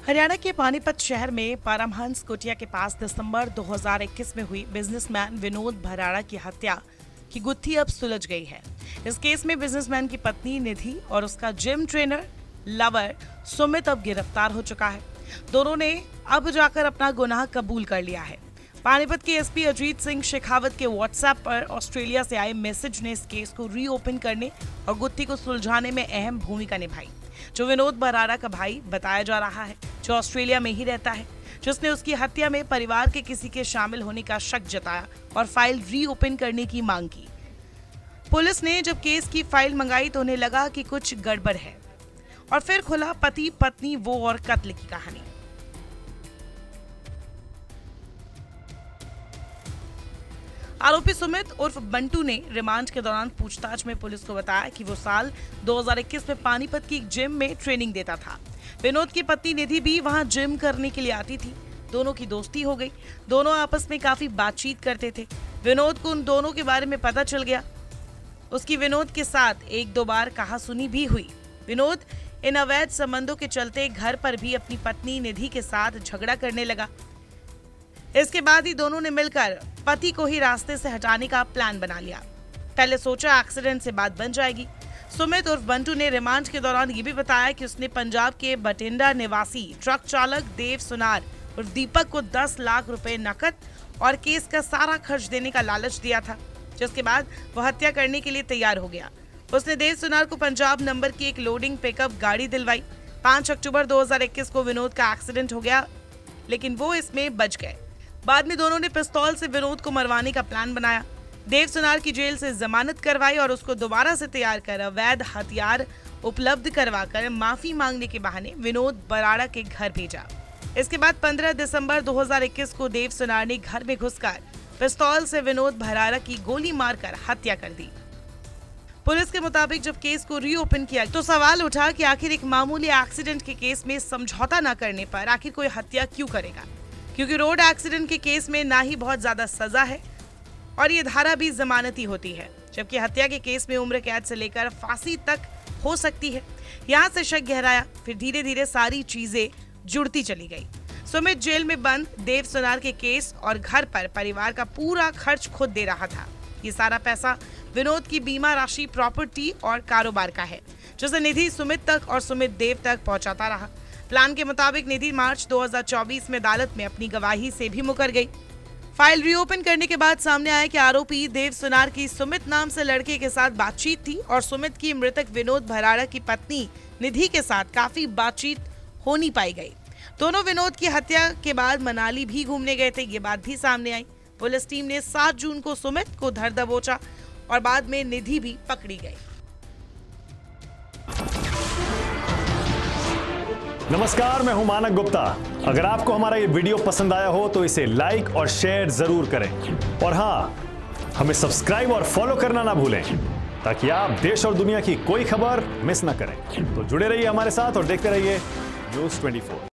हरियाणा के पानीपत शहर में परमहंस कुटिया के पास दिसंबर 2021 में हुई बिजनेसमैन विनोद भराड़ा की हत्या की गुत्थी अब सुलझ गई है। इस केस में बिजनेसमैन की पत्नी निधि और उसका जिम ट्रेनर लवर सुमित अब गिरफ्तार हो चुका है। दोनों ने अब जाकर अपना गुनाह कबूल कर लिया है। पानीपत के एसपी अजीत सिंह शेखावत के व्हाट्सएप पर ऑस्ट्रेलिया से आए मैसेज ने इस केस को रीओपन करने और गुत्थी को सुलझाने में अहम भूमिका निभाई। जो विनोद भराड़ा का भाई बताया जा रहा है, जो ऑस्ट्रेलिया में ही रहता है, जिसने उसकी हत्या में परिवार के किसी के शामिल होने का शक जताया और फाइल रीओपन करने की मांग की। पुलिस ने जब केस की फाइल मंगाई तो उन्हें लगा कि कुछ गड़बड़ है और फिर खुला पति पत्नी वो और कत्ल की कहानी। आरोपी सुमित उर्फ बंटू ने रिमांड के दौरान पूछताछ में पुलिस को बताया कि वो साल 2021 में पानीपत की एक जिम में ट्रेनिंग देता था। विनोद की पत्नी निधि भी वहां जिम करने के लिए आती थी। दोनों की दोस्ती हो गई। दोनों आपस में काफी बातचीत करते थे। विनोद को उन दोनों के बारे में पता चल गया। उसकी विनोद के साथ एक दो बार कहासुनी भी हुई। विनोद इन अवैध संबंधों के चलते घर पर भी अपनी पत्नी निधि के साथ झगड़ा करने लगा। इसके बाद ही दोनों ने मिलकर पति को ही रास्ते से हटाने का प्लान बना लिया। पहले सोचा एक्सीडेंट से बात बन जाएगी। सुमित उर्फ बंटू ने रिमांड के दौरान ये भी बताया कि उसने पंजाब के बठिंडा निवासी ट्रक चालक देव सुनार और दीपक को 10 लाख रुपए नकद और केस का सारा खर्च देने का लालच दिया था, जिसके बाद वो हत्या करने के लिए तैयार हो गया। उसने देव सुनार को पंजाब नंबर की एक लोडिंग पिकअप गाड़ी दिलवाई। 5 अक्टूबर 2021 को विनोद का एक्सीडेंट हो गया, लेकिन वो इसमें बच गए। बाद में दोनों ने पिस्तौल से विनोद को मरवाने का प्लान बनाया। देव सुनार की जेल से जमानत करवाई और उसको दोबारा से तैयार कर अवैध हथियार उपलब्ध करवाकर माफी मांगने के बहाने विनोद भराड़ा के घर भेजा। इसके बाद 15 दिसंबर 2021 को देव सुनार ने घर में घुसकर पिस्तौल से विनोद भराड़ा की गोली मारकर हत्या कर दी। पुलिस के मुताबिक जब केस को रीओपन किया तो सवाल उठा कि आखिर एक मामूली एक्सीडेंट के केस में समझौता न करने पर आखिर कोई हत्या क्यों करेगा, क्योंकि रोड एक्सीडेंट के केस में ना ही बहुत ज्यादा सजा है और ये धारा भी जमानती होती है, जबकि हत्या के केस में उम्र कैद से लेकर फांसी तक हो सकती है। यहाँ से शक गहराया, फिर धीरे धीरे सारी चीजें जुड़ती चली गई। सुमित जेल में बंद देव सुनार के केस और घर पर परिवार का पूरा खर्च खुद दे रहा था। ये सारा पैसा विनोद की बीमा राशि, प्रॉपर्टी और कारोबार का है, जिसे निधि सुमित तक और सुमित देव तक पहुंचाता रहा। प्लान के मुताबिक निधि मार्च 2024 में अदालत में अपनी गवाही से भी मुकर गई। फाइल रीओपन करने के बाद सामने आया कि आरोपी देव सुनार की सुमित नाम से लड़के के साथ बातचीत थी और सुमित की मृतक विनोद भराड़ा की पत्नी निधि के साथ काफी बातचीत होनी पाई गई। दोनों विनोद की हत्या के बाद मनाली भी घूमने गए थे, ये बात भी सामने आई। पुलिस टीम ने 7 जून को सुमित को धर दबोचा और बाद में निधि भी पकड़ी गई। नमस्कार, मैं हूं मानक गुप्ता। अगर आपको हमारा ये वीडियो पसंद आया हो तो इसे लाइक और शेयर जरूर करें और हाँ, हमें सब्सक्राइब और फॉलो करना ना भूलें ताकि आप देश और दुनिया की कोई खबर मिस ना करें। तो जुड़े रहिए हमारे साथ और देखते रहिए न्यूज़ 24।